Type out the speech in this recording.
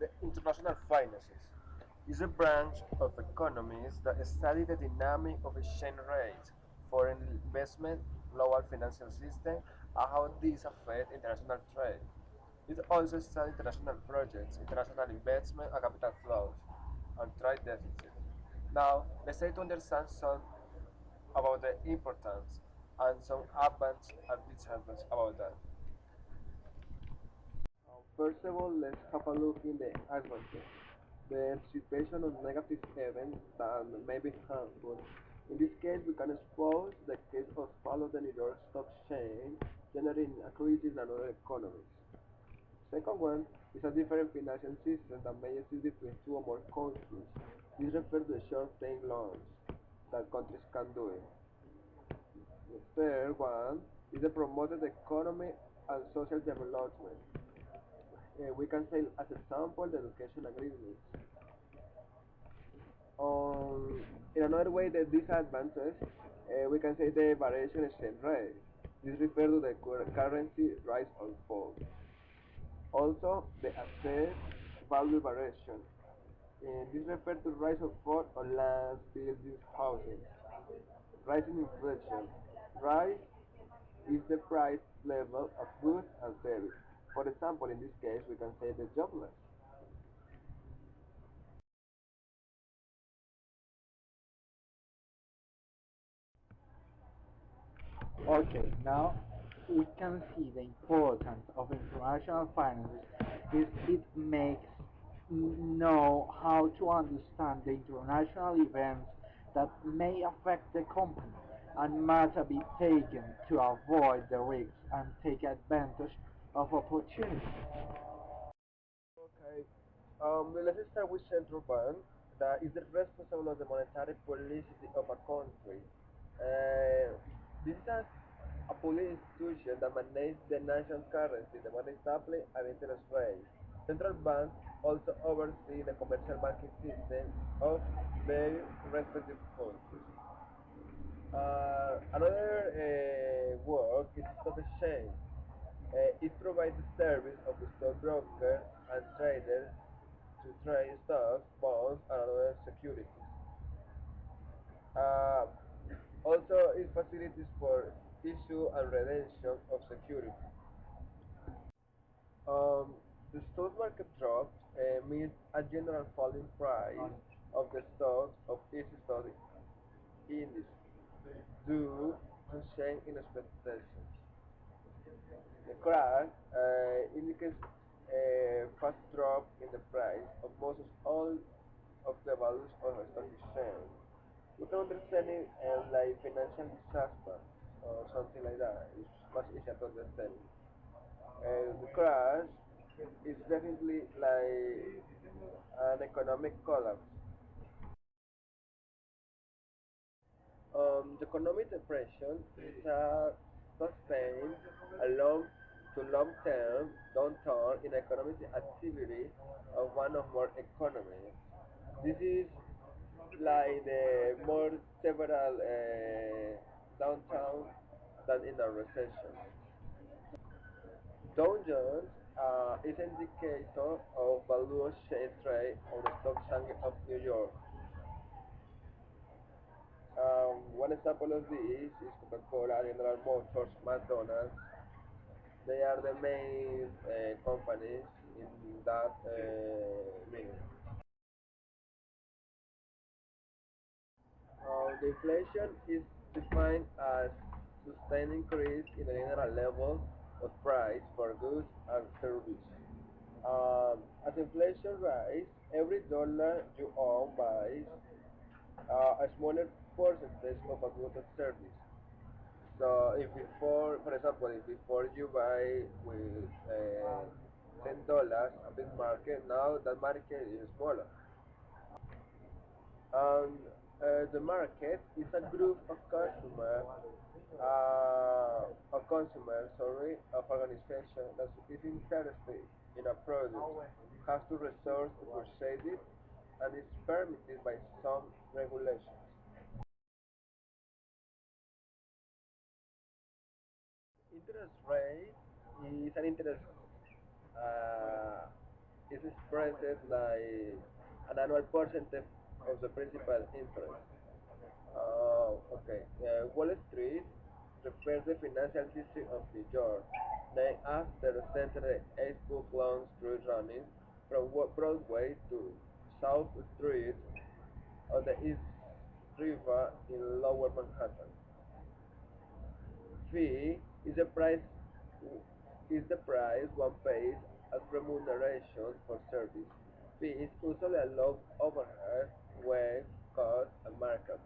The international finances is a branch of economics that studies the dynamic of exchange rates, foreign investment, global financial system, and how these affect international trade. It also studies international projects, international investment and capital flows, and trade deficit. Now, let's try to understand some about the importance and some advantages and disadvantages about that. First of all, let's have a look in the advantage. The anticipation of negative events that may be harmful. In this case, we can expose the case of fall of the New York Stock Exchange, generating a crisis in other economies. Second one is a different financial system that may exist between two or more countries. This refers to short-term loans that countries can do it. The third one is the promoted economy and social development. We can say as example the education agreements. In another way, the disadvantages, we can say the variation exchange rate. This refers to the currency rise or fall. Also, the asset value variation. This refers to rise or fall on land, buildings, housing. Rising inflation. Rise is the price level of goods and services. For example, in this case, we can say the jobless. Okay, now we can see the importance of international finances is it makes know how to understand the international events that may affect the company and must be taken to avoid the risks and take advantage of opportunities. Okay. Let's start with central bank that is the responsible of the monetary policy of a country. This is a police institution that manages the national currency, the money supply, and interest rate. Central banks also oversee the commercial banking system of their respective countries. Another work is stock exchange. It provides the service of the stockbrokers and traders to trade stocks, bonds, and other securities. Uh, Also, it facilities for issue and redemption of securities. Um, the stock market drops means a general fall in price of the stocks of each stock index due to change in expectations. The crash indicates a fast drop in the price of most of all of the values of a stock exchange. We can understand it like financial disaster or something like that. It's much easier to understand. The crash is definitely like an economic collapse. The economic depression is a sustained a long-to-long-term downturn in economic activity of one or more economies. This is like the more several downtown than in a recession. Dow Jones is an indicator of value exchange rate on the stock exchange of New York. One example of this is Coca-Cola, General Motors, McDonald's. They are the main companies in that meaning. The inflation is defined as sustained increase in the general level of price for goods and services. As inflation rises, every dollar you own buys a smaller percentage of a good or service. So if before, for example, if before you buy with $10 a big market, now that market is smaller. And the market is a group of of organization that is interested in a product, has to resource to purchase it, and is permitted by some regulations. Interest rate is an interest uh, is expressed like an annual percentage of the principal interest. Okay. Wall Street refers the financial district of New York, named after the center 8 book long street running from Broadway to South Street on the East River in Lower Manhattan. Fee is the price one pays as remuneration for service. Fee is usually a low overhead, wage, cost, and markup.